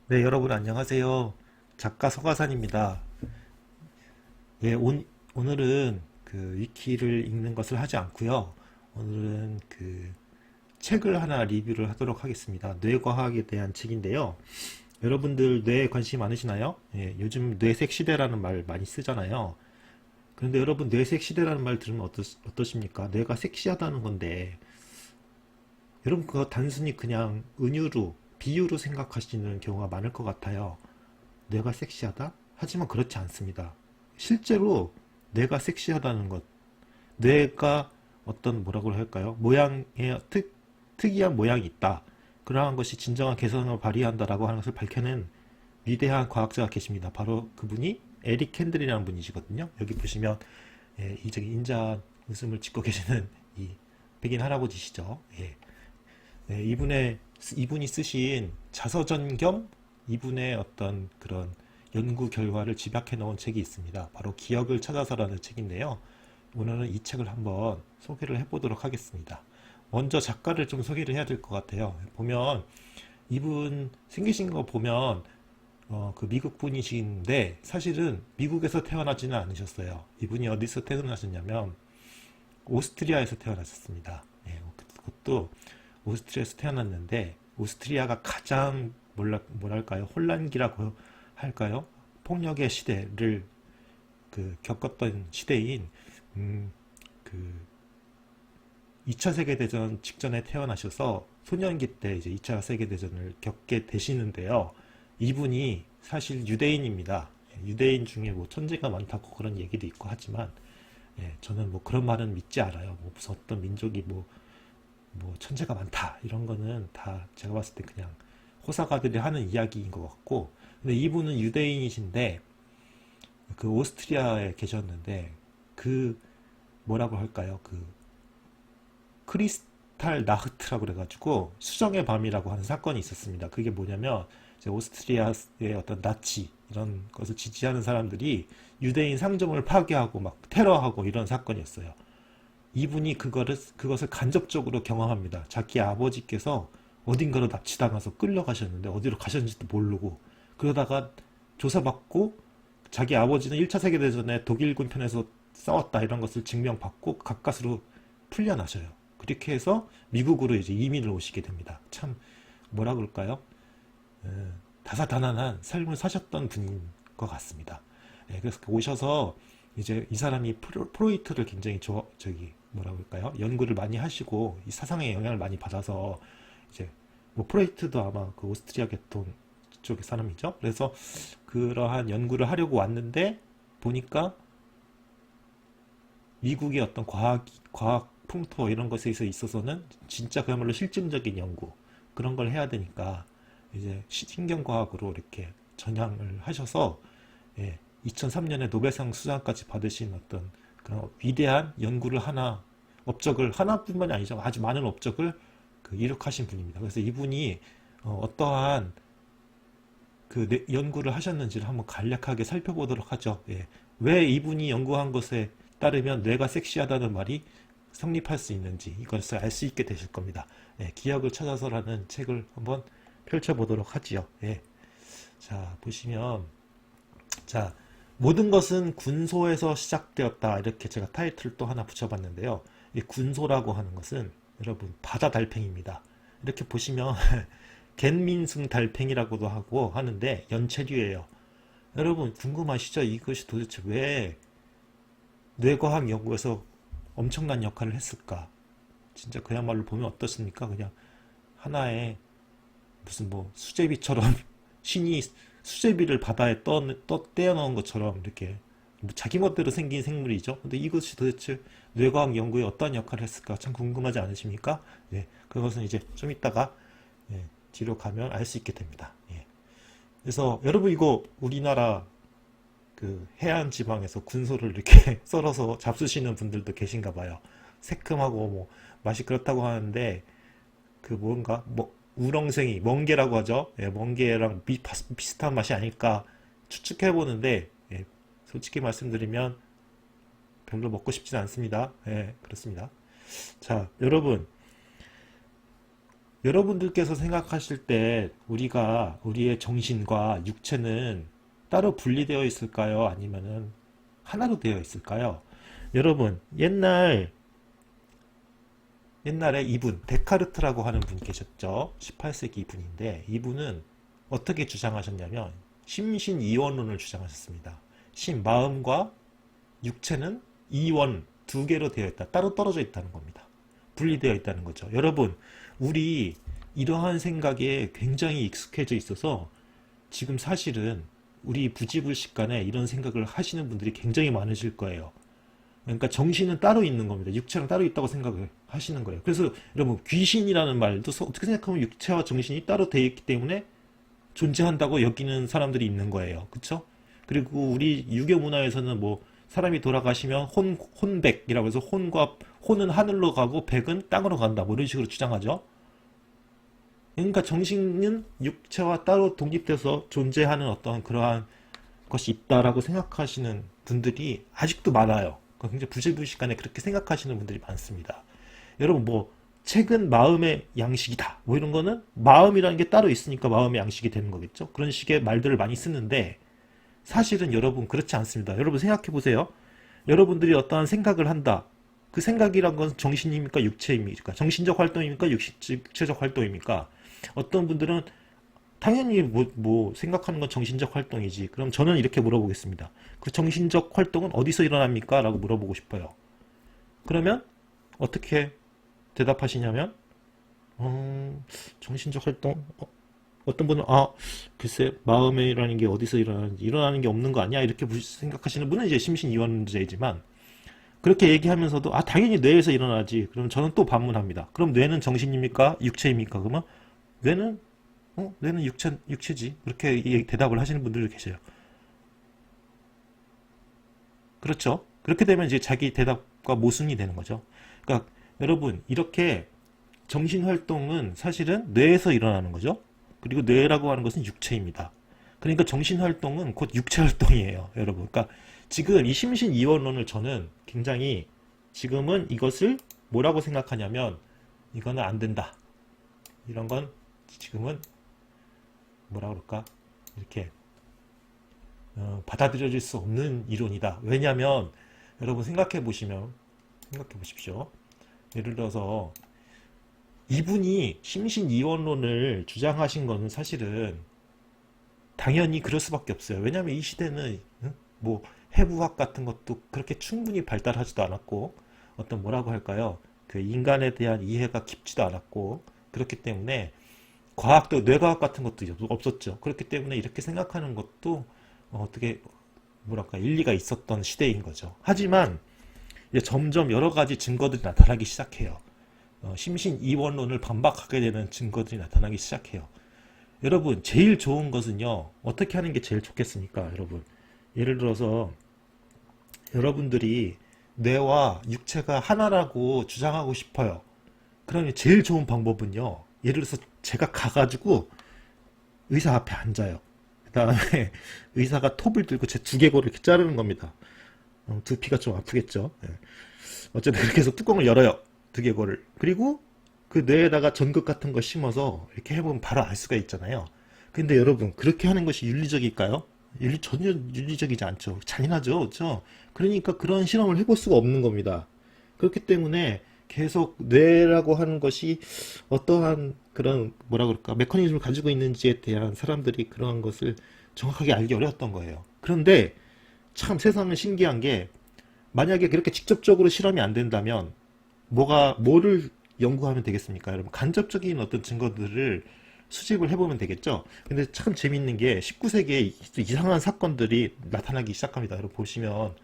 네, 여러분 안녕하세요. 작가 서가산입니다. 예, 오늘은 그 위키를 읽는 것을 하지 않고요. 오늘은 그 책을 하나 리뷰를 하도록 하겠습니다. 뇌과학에 대한 책인데요. 여러분들 뇌에 관심 많으시나요? 예, 요즘 뇌색 시대라는 말 많이 쓰잖아요. 그런데 여러분 뇌색 시대라는 말 들으면 어떠십니까? 뇌가 섹시하다는 건데 여러분 그거 단순히 그냥 은유로 비유로 생각하시는 경우가 많을 것 같아요. 뇌가 섹시하다? 하지만 그렇지 않습니다. 실제로 뇌가 섹시하다는 것, 뇌가 어떤 뭐라고 할까요? 특이한 모양이 있다. 그러한 것이 진정한 개성을 발휘한다라고 하는 것을 밝혀낸 위대한 과학자가 계십니다. 바로 그분이 에릭 캔들이라는 분이시거든요. 여기 보시면 이 저기 인자한 웃음을 짓고 계시는 이 백인 할아버지시죠. 예. 네, 이분이 쓰신 자서전 겸 이분의 어떤 그런 연구 결과를 집약해 놓은 책이 있습니다. 바로 기억을 찾아서라는 책인데요. 오늘은 이 책을 한번 소개를 해보도록 하겠습니다. 먼저 작가를 좀 소개를 해야 될 것 같아요. 보면 이분 생기신 거 보면 그 미국 분이신데 사실은 미국에서 태어나지는 않으셨어요. 이분이 어디서 태어나셨냐면 오스트리아에서 태어나셨습니다. 예, 그것도 오스트리아에서 태어났는데 오스트리아가 가장 뭐랄까요? 혼란기라고 할까요? 폭력의 시대를 겪었던 시대인 음, 그 2차 세계대전 직전에 태어나셔서 소년기 때 이제 2차 세계대전을 겪게 되시는데요. 이분이 사실 유대인입니다. 유대인 중에 뭐 천재가 많다고 그런 얘기도 있고 하지만 저는 뭐 그런 말은 믿지 않아요. 뭐 무슨 어떤 민족이 뭐 천재가 많다 이런 거는 다 제가 봤을 때 그냥 호사가들이 하는 이야기인 것 같고, 근데 이분은 유대인이신데 그 오스트리아에 계셨는데 그 뭐라고 할까요? 그 크리스탈 나흐트라고 그래가지고 수정의 밤이라고 하는 사건이 있었습니다. 그게 뭐냐면 이제 오스트리아의 어떤 나치 이런 것을 지지하는 사람들이 유대인 상점을 파괴하고 막 테러하고 이런 사건이었어요. 이분이 그것을 간접적으로 경험합니다. 자기 아버지께서 어딘가로 납치당해서 끌려가셨는데 어디로 가셨는지도 모르고 그러다가 조사받고 자기 아버지는 1차 세계대전에 독일군 편에서 싸웠다 이런 것을 증명받고 가까스로 풀려나셔요. 그렇게 해서 미국으로 이제 이민을 오시게 됩니다. 참 뭐라 그럴까요? 다사다난한 삶을 사셨던 분인 것 같습니다. 그래서 오셔서 이제 이 사람이 프로이트를 굉장히 저기 뭐라 그럴까요? 연구를 많이 하시고 이 사상의 영향을 많이 받아서 이제 뭐 프로이트도 아마 그 오스트리아 계통 쪽의 사람이죠. 그래서 그러한 연구를 하려고 왔는데 보니까 미국의 어떤 과학 풍토 이런 것에 있어서는 진짜 그야말로 실증적인 연구 그런 걸 해야 되니까 이제 신경과학으로 이렇게 전향을 하셔서 2003년에 노벨상 수상까지 받으신 어떤 그런 위대한 연구를 업적을 하나뿐만이 아니죠. 아주 많은 업적을 이룩하신 분입니다. 그래서 이분이 어떠한 연구를 하셨는지를 한번 간략하게 살펴보도록 하죠. 예. 왜 이분이 연구한 것에 따르면 뇌가 섹시하다는 말이 성립할 수 있는지 이것을 알 수 있게 되실 겁니다. 기억을 찾아서라는 책을 한번 펼쳐보도록 하지요. 자, 보시면 자, 모든 것은 군소에서 시작되었다. 이렇게 제가 타이틀을 또 하나 붙여봤는데요. 이 군소라고 하는 것은 여러분 바다 달팽이입니다. 이렇게 보시면 갯민승 달팽이라고도 하고 하는데 연체류예요. 여러분 궁금하시죠? 이것이 도대체 왜 뇌과학 연구에서 엄청난 역할을 했을까? 진짜 그야말로 보면 어떻습니까? 그냥 하나의 무슨 뭐 수제비처럼 신이 수제비를 바다에 떼어넣은 것처럼 이렇게 뭐 자기 멋대로 생긴 생물이죠. 근데 이것이 도대체 뇌과학 연구에 어떤 역할을 했을까 참 궁금하지 않으십니까? 그것은 이제 좀 이따가 뒤로 가면 알 수 있게 됩니다. 그래서 여러분 이거 우리나라 그 해안 지방에서 군소를 이렇게 썰어서 잡수시는 분들도 계신가 봐요. 새콤하고 뭐 맛이 그렇다고 하는데 그 뭔가 뭐 우렁생이 멍게라고 하죠. 멍게랑 비슷한 맛이 아닐까 추측해 보는데 솔직히 말씀드리면 별로 먹고 싶진 않습니다. 그렇습니다. 자, 여러분 여러분들께서 생각하실 때 우리의 정신과 육체는 따로 분리되어 있을까요? 아니면은 하나로 되어 있을까요? 여러분, 옛날에 이분, 데카르트라고 하는 분이 계셨죠. 18세기 이분인데, 이분은 어떻게 주장하셨냐면, 심신이원론을 주장하셨습니다. 마음과 육체는 이원, 두 개로 되어 있다. 따로 떨어져 있다는 겁니다. 분리되어 있다는 거죠. 여러분, 우리 이러한 생각에 굉장히 익숙해져 있어서 지금 사실은 우리 부지불식간에 이런 생각을 하시는 분들이 굉장히 많으실 거예요. 그러니까 정신은 따로 있는 겁니다. 육체랑 따로 있다고 생각을 하시는 거예요. 그래서 여러분 귀신이라는 말도 어떻게 생각하면 육체와 정신이 따로 되어 있기 때문에 존재한다고 여기는 사람들이 있는 거예요. 그쵸? 그리고 우리 유교 문화에서는 뭐 사람이 돌아가시면 혼백이라고 해서 혼은 하늘로 가고 백은 땅으로 간다. 뭐 이런 식으로 주장하죠. 그러니까 정신은 육체와 따로 독립돼서 존재하는 어떤 그러한 것이 있다라고 생각하시는 분들이 아직도 많아요. 그러니까 굉장히 부지불식간에 그렇게 생각하시는 분들이 많습니다. 여러분 뭐 책은 마음의 양식이다. 뭐 이런 거는 마음이라는 게 따로 있으니까 마음의 양식이 되는 거겠죠. 그런 식의 말들을 많이 쓰는데 사실은 여러분 그렇지 않습니다. 여러분 생각해 보세요. 여러분들이 어떠한 생각을 한다. 그 생각이란 건 정신입니까? 육체입니까? 정신적 활동입니까? 육체적 활동입니까? 어떤 분들은 당연히 뭐 생각하는 건 정신적 활동이지. 그럼 저는 이렇게 물어보겠습니다. 그 정신적 활동은 어디서 일어납니까? 라고 물어보고 싶어요. 그러면 어떻게 대답하시냐면 정신적 활동? 어떤 분은 글쎄 마음이라는 게 어디서 일어나는 게 없는 거 아니야? 이렇게 생각하시는 분은 이제 심신이원자이지만 그렇게 얘기하면서도 당연히 뇌에서 일어나지. 그럼 저는 또 반문합니다. 그럼 뇌는 정신입니까? 육체입니까? 그러면 뇌는 뇌는 육체지. 그렇게 대답을 하시는 분들이 계셔요. 그렇죠? 그렇게 되면 이제 자기 대답과 모순이 되는 거죠. 그러니까 여러분 이렇게 정신 활동은 사실은 뇌에서 일어나는 거죠. 그리고 뇌라고 하는 것은 육체입니다. 그러니까 정신 활동은 곧 육체 활동이에요, 여러분. 그러니까 지금 이 심신 이원론을 저는 굉장히 지금은 이것을 뭐라고 생각하냐면 이거는 안 된다. 이런 건 지금은 뭐라 그럴까? 이렇게 받아들여질 수 없는 이론이다. 왜냐하면 여러분 생각해 보십시오. 예를 들어서 이분이 심신이원론을 주장하신 거는 사실은 당연히 그럴 수밖에 없어요. 왜냐하면 이 시대는 뭐 해부학 같은 것도 그렇게 충분히 발달하지도 않았고 어떤 뭐라고 할까요? 그 인간에 대한 이해가 깊지도 않았고 그렇기 때문에 과학도 뇌과학 같은 것도 없었죠. 그렇기 때문에 이렇게 생각하는 것도 어떻게 뭐랄까 일리가 있었던 시대인 거죠. 하지만 이제 점점 여러 가지 증거들이 나타나기 시작해요. 심신이원론을 반박하게 되는 증거들이 나타나기 시작해요. 여러분 제일 좋은 것은요. 어떻게 하는 게 제일 좋겠습니까? 여러분 예를 들어서 여러분들이 뇌와 육체가 하나라고 주장하고 싶어요. 그러면 제일 좋은 방법은요. 예를 들어서 제가 가가지고 의사 앞에 앉아요. 그 다음에 의사가 톱을 들고 제 두개골을 이렇게 자르는 겁니다. 두피가 좀 아프겠죠. 예. 어쨌든 그렇게 해서 뚜껑을 열어요. 두개골을. 그리고 그 뇌에다가 전극 같은 거 심어서 이렇게 해보면 바로 알 수가 있잖아요. 근데 여러분 그렇게 하는 것이 윤리적일까요? 전혀 윤리적이지 않죠. 잔인하죠. 그렇죠? 그러니까 그런 실험을 해볼 수가 없는 겁니다. 그렇기 때문에 계속 뇌라고 하는 것이 어떠한 그런 뭐라 그럴까 메커니즘을 가지고 있는지에 대한 사람들이 그러한 것을 정확하게 알기 어려웠던 거예요. 그런데 참 세상은 신기한 게 만약에 그렇게 직접적으로 실험이 안 된다면 뭐를 연구하면 되겠습니까? 여러분 간접적인 어떤 증거들을 수집을 해보면 되겠죠. 근데 참 재밌는 게 19세기에 이상한 사건들이 나타나기 시작합니다. 여러분 보시면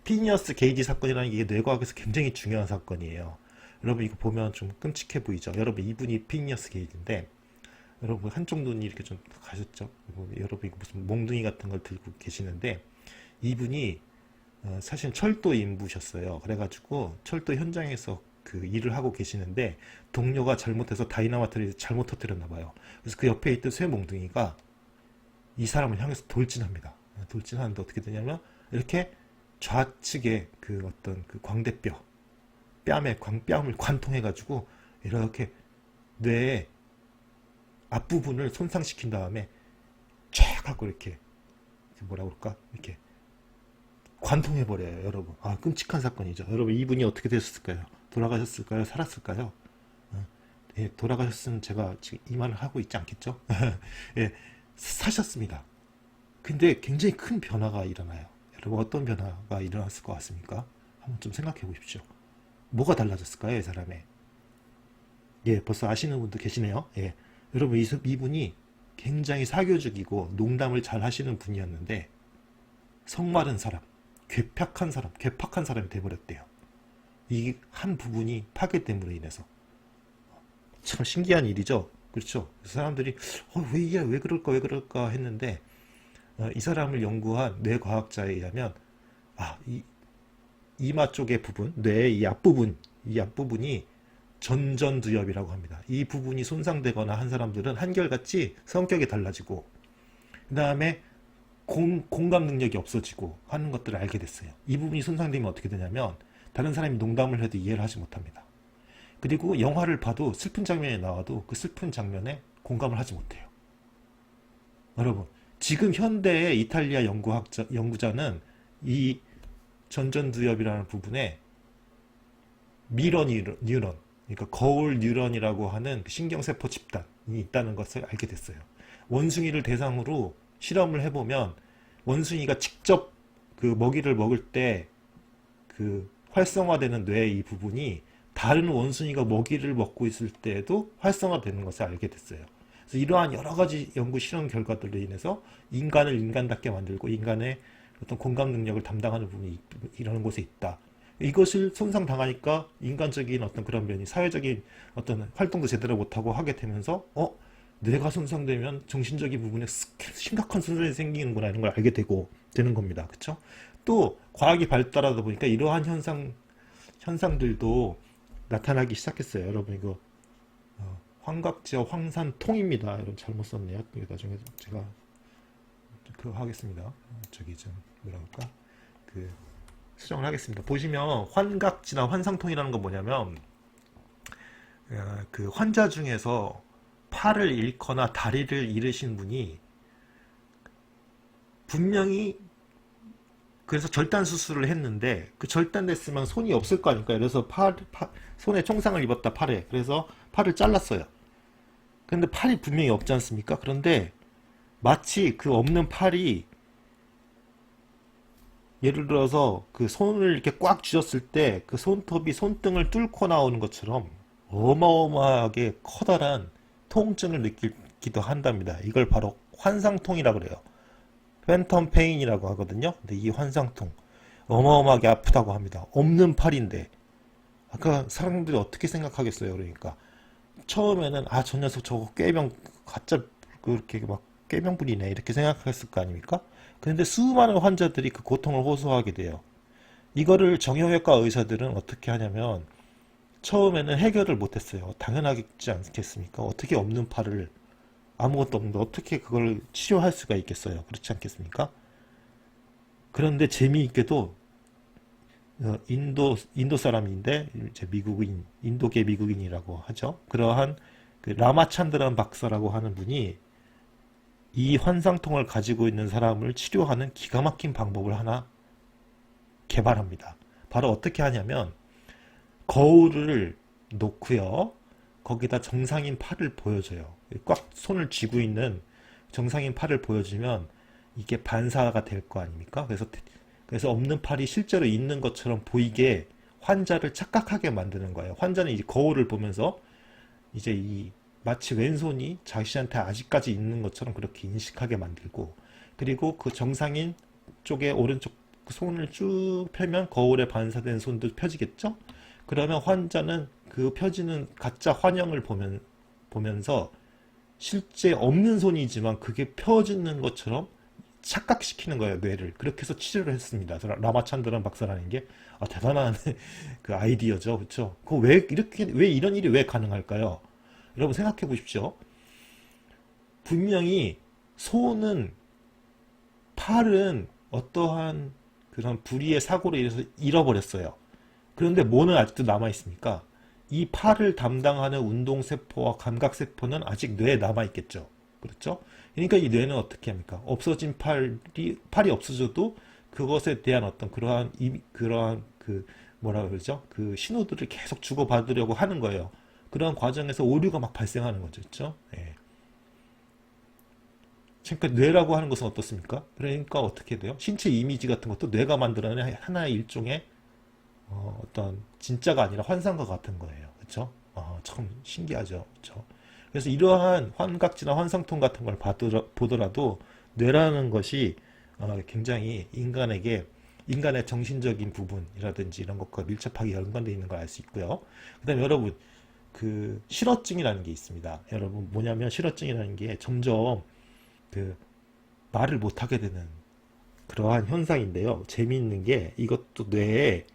피니어스 게이지 사건이라는 게 뇌과학에서 굉장히 중요한 사건이에요. 여러분 이거 보면 좀 끔찍해 보이죠. 여러분 이분이 피니어스 게이지인데 여러분 한쪽 눈이 이렇게 좀 가셨죠. 여러분 이거 무슨 몽둥이 같은 걸 들고 계시는데 이분이 사실 철도 인부셨어요. 그래가지고 철도 현장에서 그 일을 하고 계시는데 동료가 잘못해서 다이나마이트를 잘못 터뜨렸나 봐요. 그래서 그 옆에 있던 쇠 몽둥이가 이 사람을 향해서 돌진합니다. 돌진하는데 어떻게 되냐면 이렇게 좌측에 그 어떤 그 광대뼈 뺨을 관통해가지고 이렇게 뇌에 앞부분을 손상시킨 다음에 쫙 하고 이렇게 뭐라 그럴까? 이렇게 관통해버려요, 여러분. 아, 끔찍한 사건이죠. 여러분, 이분이 어떻게 되셨을까요? 돌아가셨을까요? 살았을까요? 예, 돌아가셨으면 제가 지금 이 말을 하고 있지 않겠죠? 예, 사셨습니다. 근데 굉장히 큰 변화가 일어나요. 여러분, 어떤 변화가 일어났을 것 같습니까? 한번 좀 생각해 보십시오. 뭐가 달라졌을까요, 이 사람의? 예, 벌써 아시는 분도 계시네요. 예, 여러분, 이분이 굉장히 사교적이고 농담을 잘 하시는 분이었는데, 성마른 사람, 괴팍한 사람이 돼버렸대요. 이 한 부분이 파괴됨으로 인해서. 참 신기한 일이죠. 그렇죠. 사람들이 왜 그럴까 했는데 이 사람을 연구한 뇌과학자에 의하면 이마 쪽의 부분, 뇌의 이 앞부분이 전전두엽이라고 합니다. 이 부분이 손상되거나 한 사람들은 한결같이 성격이 달라지고 그 다음에 공감 능력이 없어지고 하는 것들을 알게 됐어요. 이 부분이 손상되면 어떻게 되냐면 다른 사람이 농담을 해도 이해를 하지 못합니다. 그리고 영화를 봐도 슬픈 장면이 나와도 그 슬픈 장면에 공감을 하지 못해요. 여러분, 지금 현대의 이탈리아 연구자는 이 전전두엽이라는 부분에 미러 뉴런, 그러니까 거울 뉴런이라고 하는 신경세포 집단이 있다는 것을 알게 됐어요. 원숭이를 대상으로 실험을 해보면 원숭이가 직접 그 먹이를 먹을 때 그 활성화되는 뇌의 이 부분이 다른 원숭이가 먹이를 먹고 있을 때에도 활성화되는 것을 알게 됐어요. 그래서 이러한 여러 가지 연구 실험 결과들로 인해서 인간을 인간답게 만들고 인간의 어떤 공감 능력을 담당하는 부분이 이런 곳에 있다. 이것을 손상당하니까 인간적인 어떤 그런 면이 사회적인 어떤 활동도 제대로 못하고 하게 되면서 뇌가 손상되면 정신적인 부분에 심각한 손상이 생기는구나 이런 걸 알게 되는 겁니다. 그렇죠? 또 과학이 발달하다 보니까 이러한 현상들도 나타나기 시작했어요. 여러분 이거 환각지와 황산통입니다. 여러분 잘못 썼네요. 이거 나중에 제가 그거 하겠습니다. 저기 좀 뭐라 할까? 그 수정을 하겠습니다. 보시면 환각지나 환상통이라는 건 뭐냐면 그 환자 중에서 팔을 잃거나 다리를 잃으신 분이 분명히 그래서 절단 수술을 했는데 그 절단됐으면 손이 없을 거 아닙니까? 그래서 손에 총상을 입었다 팔에. 그래서 팔을 잘랐어요. 근데 팔이 분명히 없지 않습니까? 그런데 마치 그 없는 팔이 예를 들어서 그 손을 이렇게 꽉 쥐었을 때 그 손톱이 손등을 뚫고 나오는 것처럼 어마어마하게 커다란 통증을 느끼기도 한답니다. 이걸 바로 환상통이라고 그래요. 팬텀 페인이라고 하거든요. 근데 이 환상통 어마어마하게 아프다고 합니다. 없는 팔인데 아까 사람들이 어떻게 생각하겠어요? 그러니까 처음에는 저 녀석 저거 꾀병 가짜 그렇게 막 꾀병 부리네 이렇게 생각했을 거 아닙니까? 그런데 수많은 환자들이 그 고통을 호소하게 돼요. 이거를 정형외과 의사들은 어떻게 하냐면 처음에는 해결을 못했어요. 당연하지 않겠습니까? 어떻게 없는 팔을 아무것도 없는데 어떻게 그걸 치료할 수가 있겠어요? 그렇지 않겠습니까? 그런데 재미있게도 인도 사람인데 이제 인도계 미국인이라고 하죠. 그러한 그 라마찬드란 박사라고 하는 분이 이 환상통을 가지고 있는 사람을 치료하는 기가 막힌 방법을 하나 개발합니다. 바로 어떻게 하냐면 거울을 놓고요. 거기다 정상인 팔을 보여줘요. 꽉 손을 쥐고 있는 정상인 팔을 보여주면 이게 반사가 될 거 아닙니까? 그래서 없는 팔이 실제로 있는 것처럼 보이게 환자를 착각하게 만드는 거예요. 환자는 이제 거울을 보면서 이제 마치 왼손이 자신한테 아직까지 있는 것처럼 그렇게 인식하게 만들고, 그리고 그 정상인 쪽에 오른쪽 손을 쭉 펴면 거울에 반사된 손도 펴지겠죠? 그러면 환자는 그 펴지는 가짜 환영을 보면서 실제 없는 손이지만 그게 펴지는 것처럼 착각시키는 거예요, 뇌를. 그렇게 해서 치료를 했습니다. 라마찬드란 박사라는 게 대단한 그 아이디어죠, 그렇죠? 왜 이런 일이 왜 가능할까요? 여러분 생각해 보십시오. 분명히 팔은 어떠한 그런 불의의 사고로 인해서 잃어버렸어요. 그런데 뭐는 아직도 남아 있습니까? 이 팔을 담당하는 운동세포와 감각세포는 아직 뇌에 남아있겠죠. 그렇죠? 그러니까 이 뇌는 어떻게 합니까? 없어진 팔이 없어져도 그것에 대한 어떤 그러한 뭐라 그러죠? 그 신호들을 계속 주고받으려고 하는 거예요. 그런 과정에서 오류가 막 발생하는 거죠. 그렇죠? 예. 그러니까 뇌라고 하는 것은 어떻습니까? 그러니까 어떻게 돼요? 신체 이미지 같은 것도 뇌가 만들어낸 하나의 일종의 어떤 진짜가 아니라 환상과 같은 거예요. 그렇죠? 참 신기하죠. 그렇죠? 그래서 이러한 환각지나 환상통 같은 걸 보더라도 뇌라는 것이 굉장히 인간의 정신적인 부분이라든지 이런 것과 밀접하게 연관되어 있는 걸 알 수 있고요. 그다음에 여러분 그 실어증이라는 게 있습니다. 여러분 뭐냐면 실어증이라는 게 점점 그 말을 못하게 되는 그러한 현상인데요. 재미있는 게 이것도 뇌의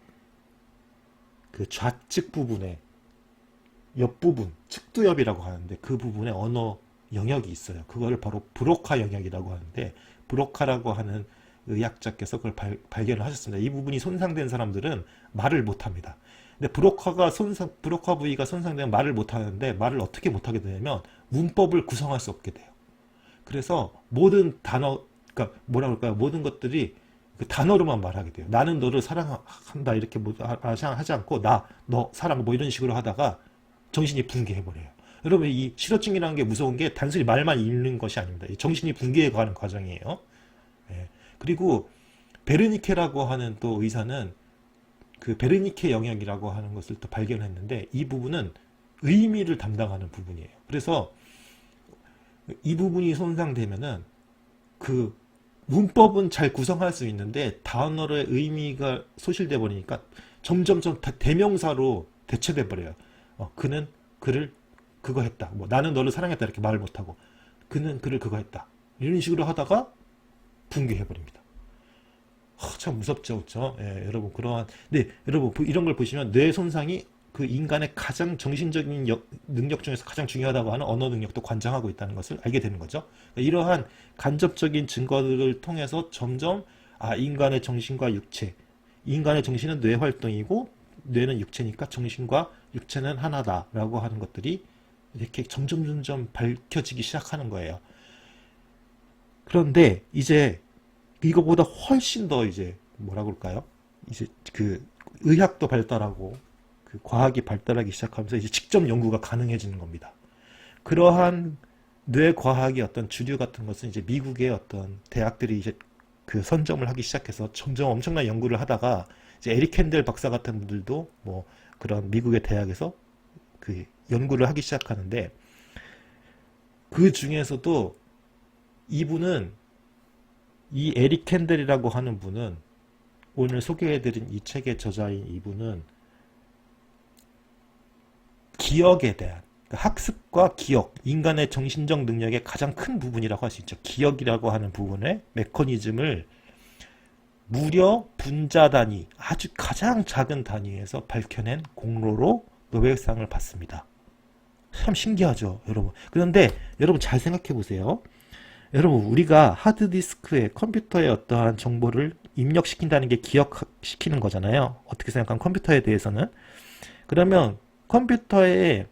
그 좌측 부분에 옆부분, 측두엽이라고 하는데 그 부분에 언어 영역이 있어요. 그거를 바로 브로카 영역이라고 하는데 브로카라고 하는 의학자께서 그걸 발견을 하셨습니다. 이 부분이 손상된 사람들은 말을 못합니다. 근데 브로카 부위가 손상되면 말을 못하는데 말을 어떻게 못하게 되냐면 문법을 구성할 수 없게 돼요. 그래서 모든 단어, 그러니까 뭐라 그럴까요? 모든 것들이 그 단어로만 말하게 돼요. 나는 너를 사랑한다 이렇게 하지 않고 너 사랑 뭐 이런 식으로 하다가 정신이 붕괴해버려요. 여러분 이 실어증이라는 게 무서운 게 단순히 말만 읽는 것이 아닙니다. 정신이 붕괴해가는 과정이에요. 예. 그리고 베르니케라고 하는 또 의사는 그 베르니케 영역이라고 하는 것을 또 발견했는데 이 부분은 의미를 담당하는 부분이에요. 그래서 이 부분이 손상되면은 그 문법은 잘 구성할 수 있는데 단어의 의미가 소실돼 버리니까 점점 대명사로 대체돼 버려요. 그는 그를 그거 했다. 뭐 나는 너를 사랑했다 이렇게 말을 못하고 그는 그를 그거 했다. 이런 식으로 하다가 붕괴해 버립니다. 참 무섭죠, 그렇죠? 예, 여러분 네, 여러분 이런 걸 보시면 뇌 손상이 그 인간의 가장 정신적인 능력 중에서 가장 중요하다고 하는 언어 능력도 관장하고 있다는 것을 알게 되는 거죠. 이러한 간접적인 증거들을 통해서 점점 인간의 정신과 육체, 인간의 정신은 뇌 활동이고 뇌는 육체니까 정신과 육체는 하나다라고 하는 것들이 이렇게 점점 밝혀지기 시작하는 거예요. 그런데 이제 이거보다 훨씬 더 이제 뭐라 그럴까요? 이제 그 의학도 발달하고 그 과학이 발달하기 시작하면서 이제 직접 연구가 가능해지는 겁니다. 그러한 뇌과학의 어떤 주류 같은 것은 이제 미국의 어떤 대학들이 이제 그 선점을 하기 시작해서 점점 엄청난 연구를 하다가 이제 에릭 캔델 박사 같은 분들도 뭐 그런 미국의 대학에서 그 연구를 하기 시작하는데 그 중에서도 이분은 이 에릭 캔델이라고 하는 분은 오늘 소개해드린 이 책의 저자인 이분은 기억에 대한 학습과 기억, 인간의 정신적 능력의 가장 큰 부분이라고 할 수 있죠. 기억이라고 하는 부분의 메커니즘을 무려 분자 단위, 아주 가장 작은 단위에서 밝혀낸 공로로 노벨상을 받습니다. 참 신기하죠, 여러분. 그런데 여러분 잘 생각해 보세요. 여러분 우리가 하드디스크에 컴퓨터에 어떠한 정보를 입력시킨다는 게 기억시키는 거잖아요. 어떻게 생각하면 컴퓨터에 대해서는. 그러면 컴퓨터의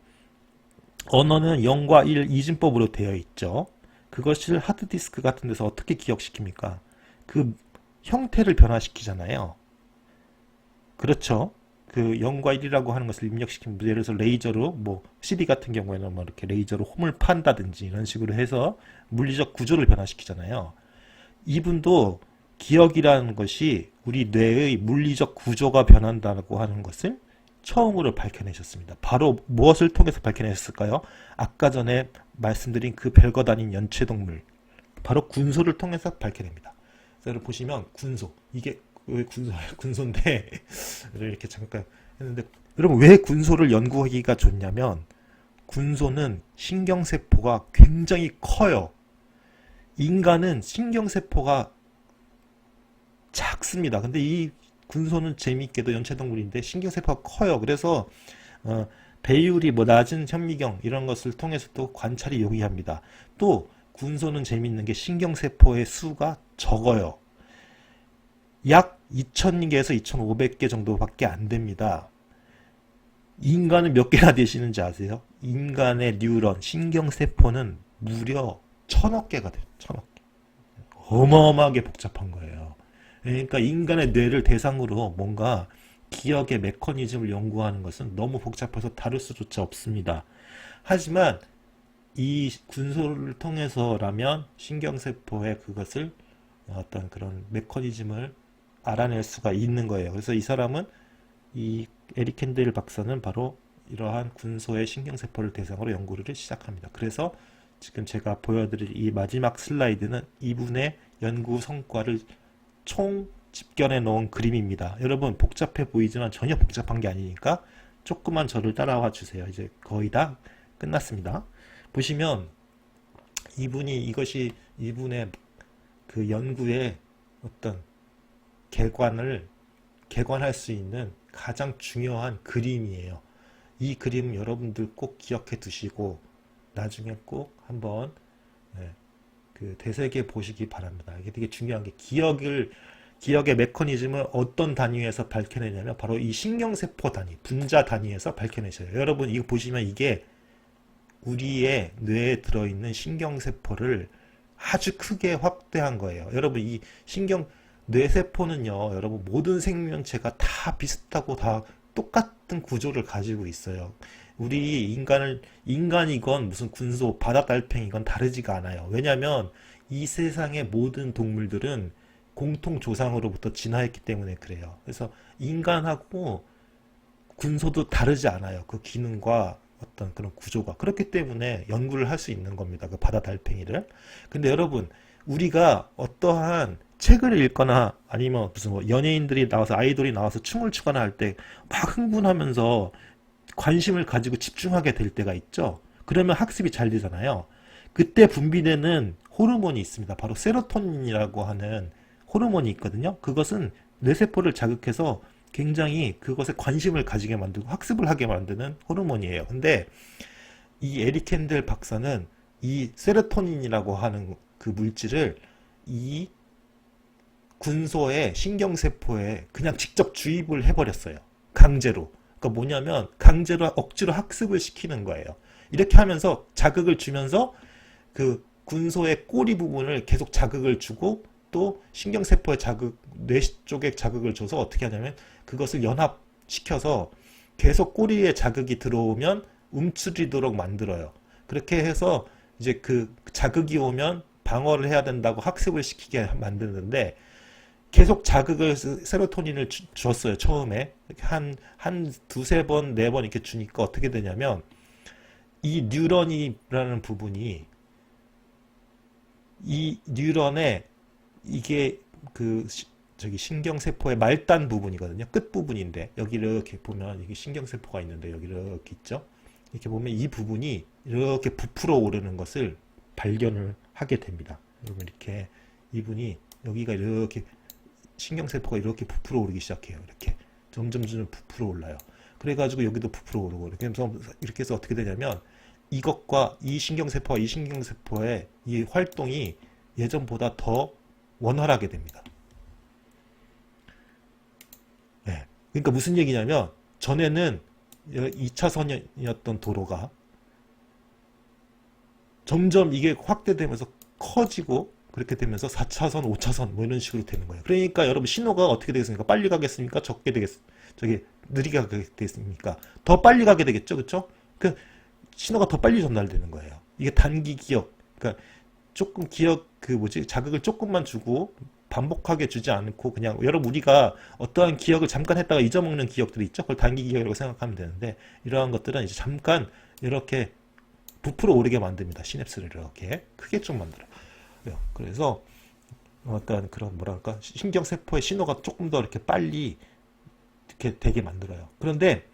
언어는 0과 1 이진법으로 되어 있죠. 그것을 하드디스크 같은 데서 어떻게 기억시킵니까? 그 형태를 변화시키잖아요. 그렇죠. 그 0과 1이라고 하는 것을 입력시키면 예를 들어서 레이저로 뭐 CD 같은 경우에는 뭐 이렇게 레이저로 홈을 판다든지 이런 식으로 해서 물리적 구조를 변화시키잖아요. 이분도 기억이라는 것이 우리 뇌의 물리적 구조가 변한다고 하는 것을 처음으로 밝혀내셨습니다. 바로 무엇을 통해서 밝혀내셨을까요? 아까 전에 말씀드린 그 별거 아닌 연체동물, 바로 군소를 통해서 밝혀냅니다. 그래서 여러분 보시면 군소, 이게 왜 군소인데 이렇게 잠깐 했는데 여러분 왜 군소를 연구하기가 좋냐면 군소는 신경세포가 굉장히 커요. 인간은 신경세포가 작습니다. 근데 이 군소는 재미있게도 연체동물인데 신경세포가 커요. 그래서 배율이 뭐 낮은 현미경 이런 것을 통해서도 관찰이 용이합니다. 또 군소는 재미있는 게 신경세포의 수가 적어요. 약 2000개에서 2500개 정도밖에 안 됩니다. 2000개에서 2500개 정도밖에 안 됩니다. 인간은 몇 개나 되시는지 아세요? 인간의 뉴런, 신경세포는 무려 1000억 개가 돼요. 1000억 개. 어마어마하게 복잡한 거예요. 그러니까 인간의 뇌를 대상으로 뭔가 기억의 메커니즘을 연구하는 것은 너무 복잡해서 다룰 수조차 없습니다. 하지만 이 군소를 통해서라면 신경세포의 그것을 어떤 그런 메커니즘을 알아낼 수가 있는 거예요. 그래서 이 사람은 이 에릭 캔델 박사는 바로 이러한 군소의 신경세포를 대상으로 연구를 시작합니다. 그래서 지금 제가 보여드릴 이 마지막 슬라이드는 이분의 연구 성과를 총 집결해 놓은 그림입니다. 여러분 복잡해 보이지만 전혀 복잡한 게 아니니까 조금만 저를 따라와 주세요. 이제 거의 다 끝났습니다. 보시면 이것이 이분의 그 연구의 어떤 개관할 수 있는 가장 중요한 그림이에요. 이 그림 여러분들 꼭 기억해 두시고 나중에 꼭 한번 그 되새겨 보시기 바랍니다. 이게 되게 중요한 게 기억의 메커니즘을 어떤 단위에서 밝혀내냐면 바로 이 신경세포 단위, 분자 단위에서 밝혀내셔요. 여러분 이거 보시면 이게 우리의 뇌에 들어있는 신경세포를 아주 크게 확대한 거예요. 여러분 이 뇌세포는요, 여러분 모든 생명체가 다 비슷하고 다 똑같은 구조를 가지고 있어요. 우리 인간이건 무슨 군소, 바다달팽이건 다르지가 않아요. 왜냐하면 이 세상의 모든 동물들은 공통 조상으로부터 진화했기 때문에 그래요. 그래서 인간하고 군소도 다르지 않아요. 그 기능과 어떤 그런 구조가. 그렇기 때문에 연구를 할 수 있는 겁니다. 그 바다 달팽이를. 근데 여러분, 우리가 어떠한 책을 읽거나 아니면 무슨 뭐 연예인들이 나와서 아이돌이 나와서 춤을 추거나 할 때 막 흥분하면서 관심을 가지고 집중하게 될 때가 있죠. 그러면 학습이 잘 되잖아요. 그때 분비되는 호르몬이 있습니다. 바로 세로토닌이라고 하는 호르몬이 있거든요. 그것은 뇌세포를 자극해서 굉장히 그것에 관심을 가지게 만들고 학습을 하게 만드는 호르몬이에요. 근데 이 에릭 캔델 박사는 이 세로토닌이라고 하는 그 물질을 이 군소의 신경세포에 그냥 직접 주입을 해버렸어요. 강제로. 그러니까 뭐냐면 강제로 억지로 학습을 시키는 거예요. 이렇게 하면서 자극을 주면서 그 군소의 꼬리 부분을 계속 자극을 주고 또 신경세포의 뇌 쪽에 자극을 줘서 어떻게 하냐면 그것을 연합시켜서 계속 꼬리에 자극이 들어오면 움츠리도록 만들어요. 그렇게 해서 이제 그 자극이 오면 방어를 해야 된다고 학습을 시키게 만드는데 계속 자극을 세로토닌을 줬어요. 처음에 한 두세 번, 네 번 이렇게 주니까 어떻게 되냐면 이 뉴런이라는 부분이 이 뉴런에 이게 그 저기 신경세포의 말단 부분이거든요. 끝 부분인데 여기 이렇게 보면 이게 신경세포가 있는데 여기 이렇게 있죠. 이렇게 보면 이 부분이 이렇게 부풀어 오르는 것을 발견을 하게 됩니다. 여러분 이렇게 이분이 여기가 이렇게 신경세포가 이렇게 부풀어 오르기 시작해요. 이렇게 점점 부풀어 올라요. 그래가지고 여기도 부풀어 오르고 이렇게 해서 어떻게 되냐면 이것과 이 신경세포와 이 신경세포의 이 활동이 예전보다 더 원활하게 됩니다. 네. 그러니까 무슨 얘기냐면 전에는 2차선이었던 도로가 점점 이게 확대되면서 커지고 그렇게 되면서 4차선, 5차선 뭐 이런 식으로 되는 거예요. 그러니까 여러분 신호가 어떻게 되겠습니까? 빨리 가겠습니까? 적게 느리게 가게 되겠습니까? 더 빨리 가게 되겠죠, 그렇죠? 그 신호가 더 빨리 전달되는 거예요. 이게 단기 기억, 그러니까 조금 자극을 조금만 주고 반복하게 주지 않고 그냥 여러분 우리가 어떠한 기억을 잠깐 했다가 잊어먹는 기억들이 있죠. 그걸 단기 기억이라고 생각하면 되는데 이러한 것들은 이제 잠깐 이렇게 부풀어 오르게 만듭니다. 시냅스를 이렇게 크게 좀 만들어요. 그래서 어떤 그런 뭐랄까 신경세포의 신호가 조금 더 이렇게 빨리 이렇게 되게 만들어요. 그런데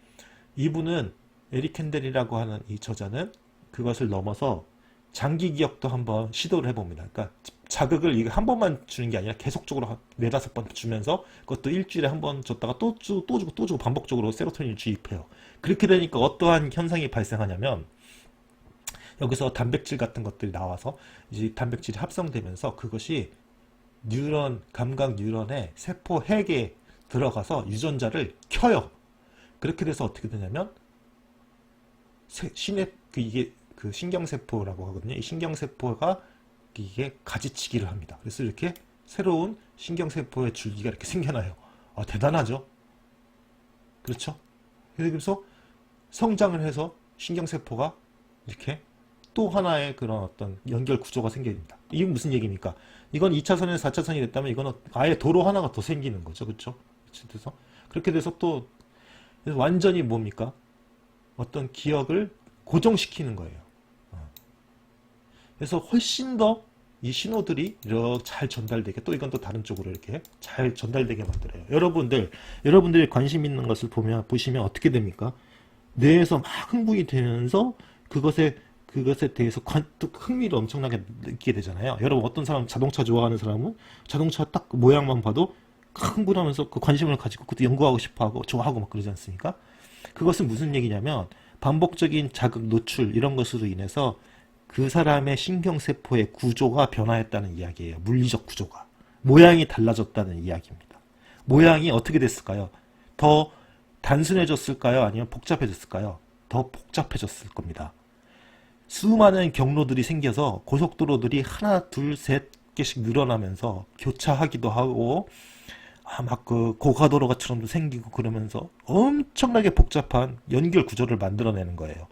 이분은 에릭 캔델이라고 하는 이 저자는 그것을 넘어서 장기 기억도 한번 시도를 해봅니다. 그러니까 자극을 이거 한 번만 주는 게 아니라 계속적으로 네다섯 번 주면서 그것도 일주일에 한 번 줬다가 또 주고 또 주고 반복적으로 세로토닌을 주입해요. 그렇게 되니까 어떠한 현상이 발생하냐면 여기서 단백질 같은 것들이 나와서 이제 단백질이 합성되면서 그것이 감각 뉴런의 세포 핵에 들어가서 유전자를 켜요. 그렇게 돼서 어떻게 되냐면 이게 그 신경세포라고 하거든요. 이 신경세포가 이게 가지치기를 합니다. 그래서 이렇게 새로운 신경세포의 줄기가 이렇게 생겨나요. 대단하죠? 그렇죠? 그래서 성장을 해서 신경세포가 이렇게 또 하나의 그런 어떤 연결 구조가 생깁니다. 이게 무슨 얘기입니까? 이건 2차선에서 4차선이 됐다면 이거는 아예 도로 하나가 더 생기는 거죠. 그렇죠? 그래서 그렇게 돼서 또 완전히 뭡니까? 어떤 기억을 고정시키는 거예요. 그래서 훨씬 더 이 신호들이 이렇게 잘 전달되게, 또 이건 또 다른 쪽으로 이렇게 잘 전달되게 만들어요. 여러분들이 관심 있는 것을 보시면 어떻게 됩니까? 뇌에서 막 흥분이 되면서 그것에 대해서 또 흥미를 엄청나게 느끼게 되잖아요. 여러분, 어떤 사람, 자동차 좋아하는 사람은 자동차 딱 모양만 봐도 흥분하면서 그 관심을 가지고 그것도 연구하고 싶어하고 좋아하고 막 그러지 않습니까? 그것은 무슨 얘기냐면 반복적인 자극 노출 이런 것으로 인해서 그 사람의 신경세포의 구조가 변화했다는 이야기예요. 물리적 구조가. 모양이 달라졌다는 이야기입니다. 모양이 어떻게 됐을까요? 더 단순해졌을까요? 아니면 복잡해졌을까요? 더 복잡해졌을 겁니다. 수많은 경로들이 생겨서 고속도로들이 하나, 둘, 셋 개씩 늘어나면서 교차하기도 하고 막 그 고가도로가처럼도 생기고 그러면서 엄청나게 복잡한 연결 구조를 만들어내는 거예요.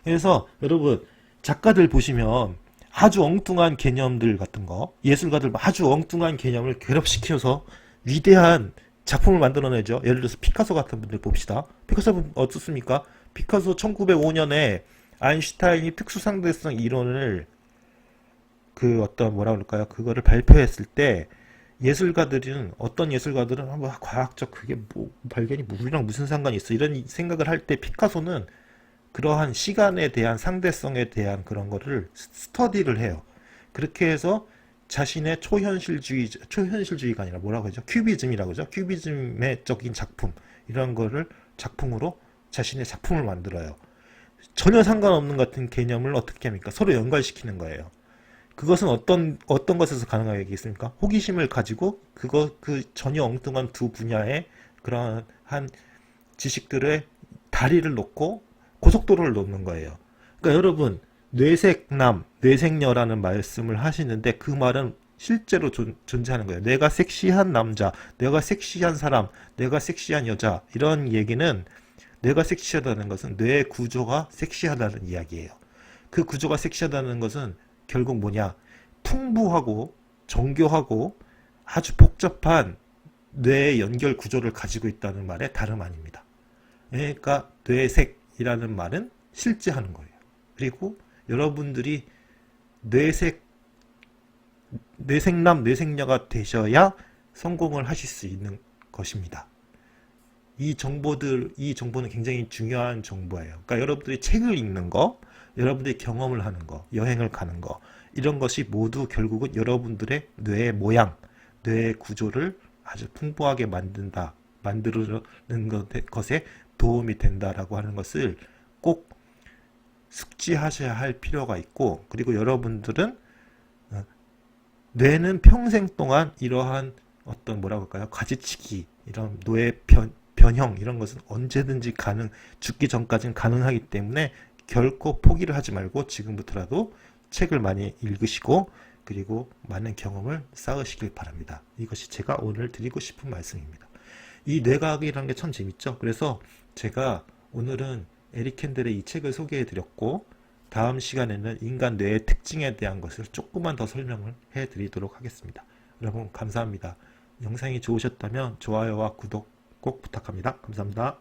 그래서 여러분, 작가들 보시면 아주 엉뚱한 개념들 같은 거, 예술가들 아주 엉뚱한 개념을 결합시켜서 위대한 작품을 만들어내죠. 예를 들어서 피카소 같은 분들 봅시다. 피카소 어떻습니까? 피카소 1905년에 아인슈타인이 특수상대성 이론을 그 어떤 뭐라 그럴까요? 그거를 발표했을 때 어떤 예술가들은 과학적 그게 뭐 발견이 우리랑 무슨 상관이 있어 이런 생각을 할 때 피카소는 그러한 시간에 대한 상대성에 대한 그런 거를 스터디를 해요. 그렇게 해서 자신의 초현실주의가 아니라 뭐라고 하죠? 큐비즘이라고 하죠. 큐비즘의 적인 작품, 이런 거를 작품으로 자신의 작품을 만들어요. 전혀 상관없는 같은 개념을 어떻게 합니까? 서로 연관시키는 거예요. 그것은 어떤 것에서 가능하겠습니까? 호기심을 가지고 그 전혀 엉뚱한 두 분야의 그러한 지식들의 다리를 놓고 고속도로를 놓는 거예요. 그러니까 여러분, 뇌색남, 뇌색녀라는 말씀을 하시는데 그 말은 실제로 존재하는 거예요. 내가 섹시한 남자, 내가 섹시한 사람, 내가 섹시한 여자, 이런 얘기는, 내가 섹시하다는 것은 뇌 구조가 섹시하다는 이야기예요. 그 구조가 섹시하다는 것은 결국 뭐냐? 풍부하고 정교하고 아주 복잡한 뇌의 연결 구조를 가지고 있다는 말의 다름 아닙니다. 그러니까 뇌색이라는 말은 실제하는 거예요. 그리고 여러분들이 뇌색남, 뇌색녀가 되셔야 성공을 하실 수 있는 것입니다. 이 정보는 굉장히 중요한 정보예요. 그러니까 여러분들이 책을 읽는 거, 여러분들이 경험을 하는 거, 여행을 가는 거, 이런 것이 모두 결국은 여러분들의 뇌의 모양, 뇌의 구조를 아주 풍부하게 만드는 것에 도움이 된다라고 하는 것을 꼭 숙지하셔야 할 필요가 있고, 그리고 여러분들은 뇌는 평생 동안 이러한 어떤 뭐라고 할까요? 가지치기, 이런 뇌의 변형, 이런 것은 언제든지 죽기 전까지는 가능하기 때문에 결코 포기를 하지 말고 지금부터라도 책을 많이 읽으시고 그리고 많은 경험을 쌓으시길 바랍니다. 이것이 제가 오늘 드리고 싶은 말씀입니다. 이 뇌과학이라는 게 참 재밌죠. 그래서 제가 오늘은 에릭 캔들의 이 책을 소개해 드렸고, 다음 시간에는 인간 뇌의 특징에 대한 것을 조금만 더 설명을 해 드리도록 하겠습니다. 여러분 감사합니다. 영상이 좋으셨다면 좋아요와 구독 꼭 부탁합니다. 감사합니다.